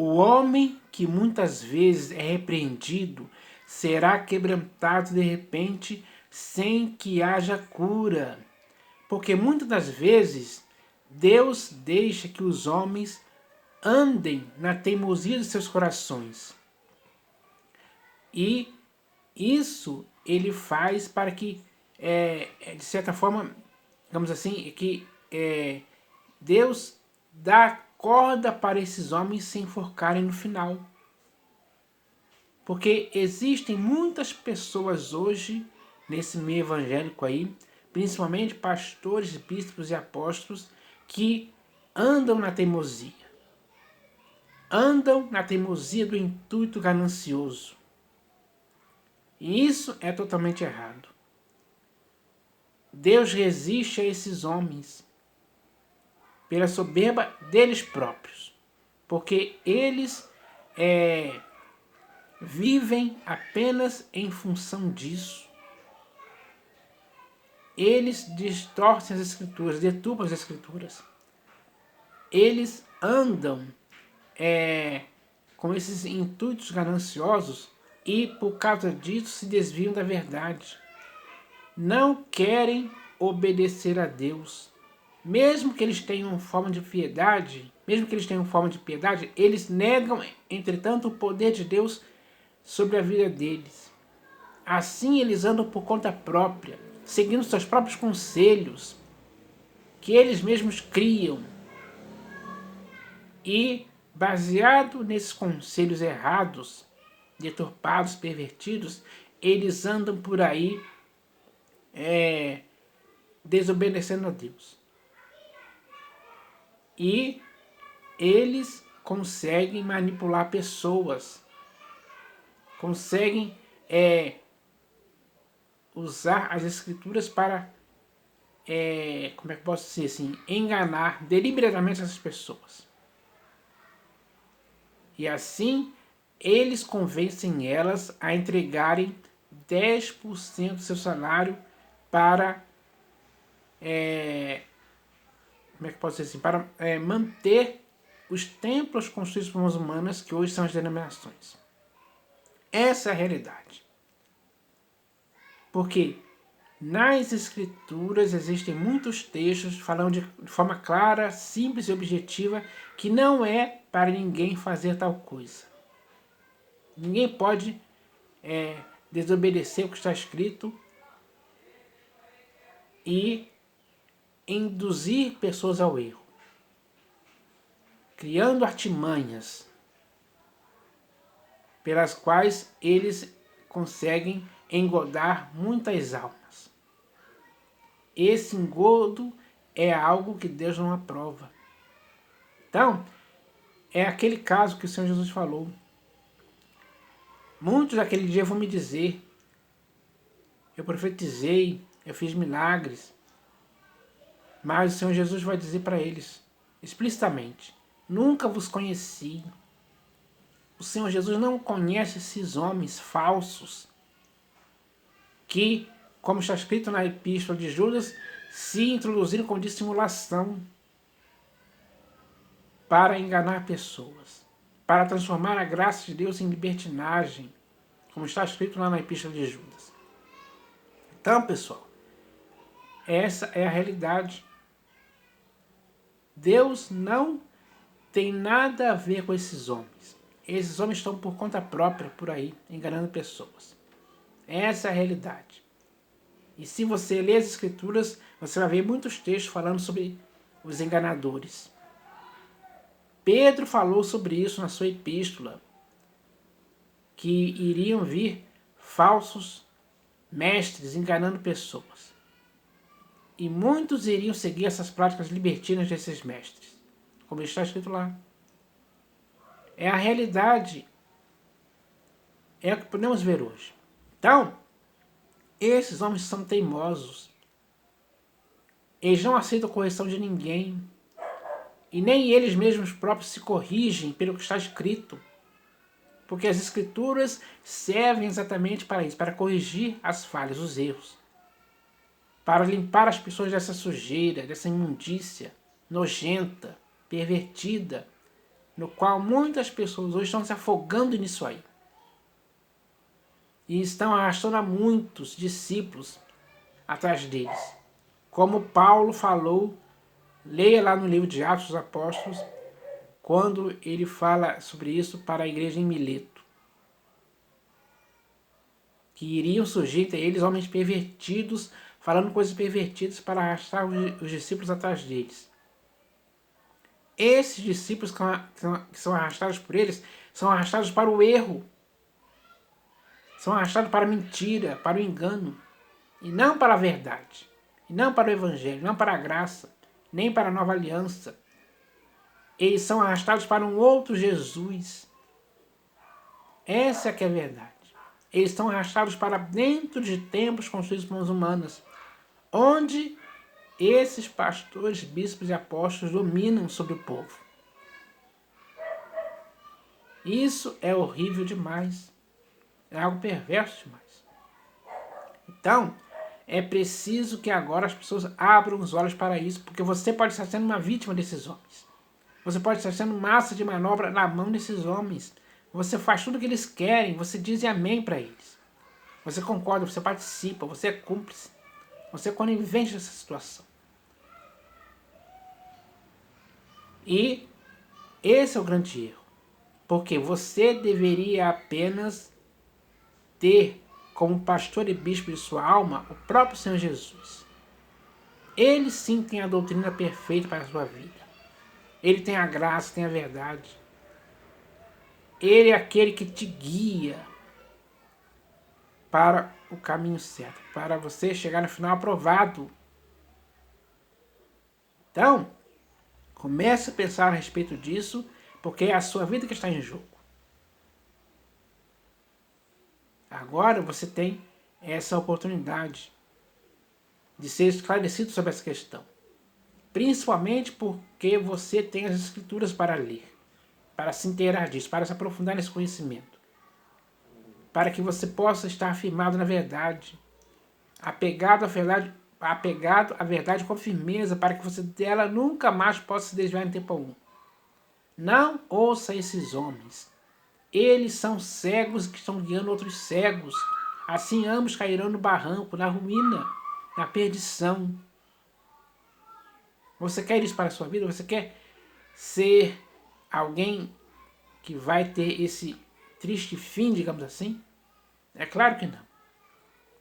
O homem que muitas vezes é repreendido será quebrantado de repente sem que haja cura. Porque muitas das vezes Deus deixa que os homens andem na teimosia de seus corações. E isso ele faz para que, de certa forma, digamos assim, que Deus dá corda para esses homens se enforcarem no final. Porque existem muitas pessoas hoje, nesse meio evangélico aí, principalmente pastores, bispos e apóstolos, que andam na teimosia. Andam na teimosia do intuito ganancioso. E isso é totalmente errado. Deus resiste a esses homens pela soberba deles próprios, porque eles vivem apenas em função disso. Eles distorcem as escrituras, deturpam as escrituras. Eles andam com esses intuitos gananciosos e por causa disso se desviam da verdade. Não querem obedecer a Deus. Mesmo que eles tenham forma de piedade, eles negam, entretanto, o poder de Deus sobre a vida deles. Assim eles andam por conta própria, seguindo seus próprios conselhos, que eles mesmos criam. E, baseado nesses conselhos errados, deturpados, pervertidos, eles andam por aí desobedecendo a Deus. E eles conseguem manipular pessoas, conseguem usar as escrituras para, como é que posso dizer assim, enganar deliberadamente essas pessoas. E assim, eles convencem elas a entregarem 10% do seu salário para, como é que posso dizer assim, para manter os templos construídos por mãos humanas, que hoje são as denominações. Essa é a realidade. Porque nas escrituras existem muitos textos falando de forma clara, simples e objetiva que não é para ninguém fazer tal coisa. Ninguém pode desobedecer o que está escrito e induzir pessoas ao erro, criando artimanhas pelas quais eles conseguem engodar muitas almas. Esse engodo é algo que Deus não aprova. Então, é aquele caso que o Senhor Jesus falou. Muitos daquele dia vão me dizer: eu profetizei, eu fiz milagres. Mas o Senhor Jesus vai dizer para eles, explicitamente: nunca vos conheci. O Senhor Jesus não conhece esses homens falsos que, como está escrito na epístola de Judas, se introduziram com dissimulação para enganar pessoas, para transformar a graça de Deus em libertinagem, como está escrito lá na epístola de Judas. Então, pessoal, essa é a realidade. Deus não tem nada a ver com esses homens. Esses homens estão por conta própria por aí, enganando pessoas. Essa é a realidade. E se você ler as escrituras, você vai ver muitos textos falando sobre os enganadores. Pedro falou sobre isso na sua epístola, que iriam vir falsos mestres enganando pessoas. E muitos iriam seguir essas práticas libertinas desses mestres, como está escrito lá. É a realidade, é o que podemos ver hoje. Então, esses homens são teimosos. Eles não aceitam correção de ninguém. E nem eles mesmos próprios se corrigem pelo que está escrito. Porque as escrituras servem exatamente para isso, para corrigir as falhas, os erros. Para limpar as pessoas dessa sujeira, dessa imundícia nojenta, pervertida, no qual muitas pessoas hoje estão se afogando nisso aí. E estão arrastando a muitos discípulos atrás deles. Como Paulo falou, leia lá no livro de Atos dos Apóstolos, quando ele fala sobre isso para a igreja em Mileto. Que iriam surgir entre eles homens pervertidos, falando coisas pervertidas para arrastar os discípulos atrás deles. Esses discípulos que são arrastados por eles, são arrastados para o erro. São arrastados para a mentira, para o engano. E não para a verdade. E não para o evangelho, não para a graça, nem para a nova aliança. Eles são arrastados para um outro Jesus. Essa é que é a verdade. Eles são arrastados para dentro de templos construídos por mãos humanas, onde esses pastores, bispos e apóstolos dominam sobre o povo. Isso é horrível demais. É algo perverso demais. Então, é preciso que agora as pessoas abram os olhos para isso, porque você pode estar sendo uma vítima desses homens. Você pode estar sendo massa de manobra na mão desses homens. Você faz tudo o que eles querem, você diz amém para eles. Você concorda, você participa, você é cúmplice. Você é conivente dessa situação. E esse é o grande erro. Porque você deveria apenas ter como pastor e bispo de sua alma o próprio Senhor Jesus. Ele sim tem a doutrina perfeita para a sua vida. Ele tem a graça, tem a verdade. Ele é aquele que te guia para o caminho certo, para você chegar no final aprovado. Então, comece a pensar a respeito disso, porque é a sua vida que está em jogo. Agora você tem essa oportunidade de ser esclarecido sobre essa questão. Principalmente porque você tem as escrituras para ler, para se inteirar disso, para se aprofundar nesse conhecimento. Para que você possa estar firmado na verdade, apegado à verdade com firmeza, para que você dela nunca mais possa se desviar em tempo algum. Não ouça esses homens. Eles são cegos que estão guiando outros cegos. Assim ambos cairão no barranco, na ruína, na perdição. Você quer isso para a sua vida? Você quer ser alguém que vai ter esse triste fim, digamos assim? É claro que não.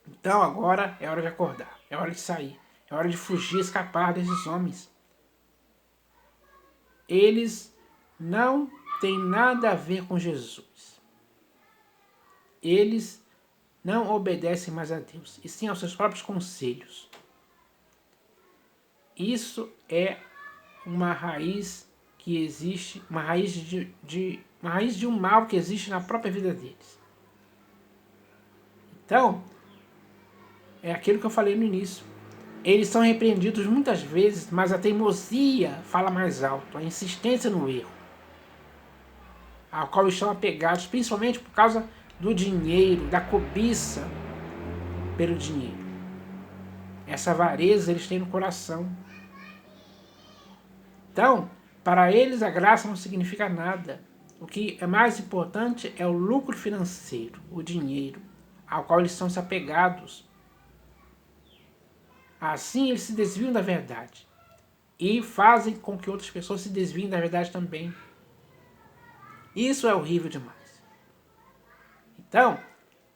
Então agora é hora de acordar, é hora de sair, é hora de fugir, escapar desses homens. Eles não têm nada a ver com Jesus. Eles não obedecem mais a Deus, e sim aos seus próprios conselhos. Isso é uma raiz que existe, uma raiz de um mal que existe na própria vida deles. Então, é aquilo que eu falei no início. Eles são repreendidos muitas vezes, mas a teimosia fala mais alto, a insistência no erro, ao qual estão apegados, principalmente por causa do dinheiro, da cobiça pelo dinheiro. Essa avareza eles têm no coração. Então, para eles a graça não significa nada. O que é mais importante é o lucro financeiro, o dinheiro, ao qual eles são se apegados. Assim eles se desviam da verdade e fazem com que outras pessoas se desviem da verdade também. Isso é horrível demais. Então,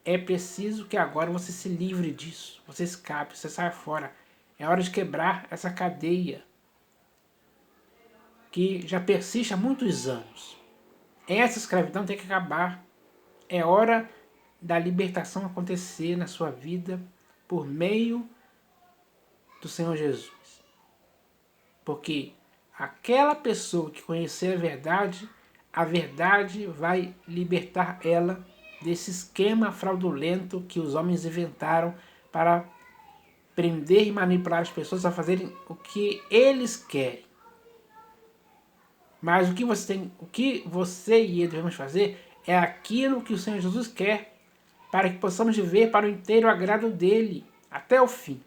é preciso que agora você se livre disso, você escape, você saia fora. É hora de quebrar essa cadeia que já persiste há muitos anos. Essa escravidão tem que acabar. É hora da libertação acontecer na sua vida por meio do Senhor Jesus. Porque aquela pessoa que conhecer a verdade vai libertar ela desse esquema fraudulento que os homens inventaram para prender e manipular as pessoas a fazerem o que eles querem. Mas o que você e eu devemos fazer é aquilo que o Senhor Jesus quer, para que possamos viver para o inteiro agrado dele, até o fim.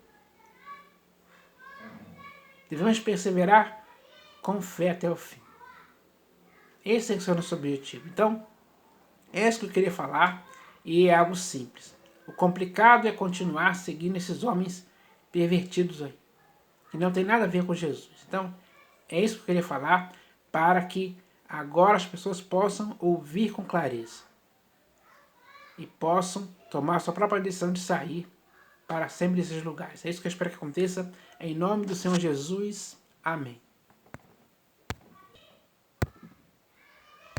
Devemos perseverar com fé até o fim. Esse tem que ser o nosso objetivo. Então, é isso que eu queria falar e é algo simples. O complicado é continuar seguindo esses homens pervertidos aí, que não tem nada a ver com Jesus. Então, é isso que eu queria falar para que agora as pessoas possam ouvir com clareza e possam tomar a sua própria decisão de sair para sempre desses lugares. É isso que eu espero que aconteça. Em nome do Senhor Jesus. Amém.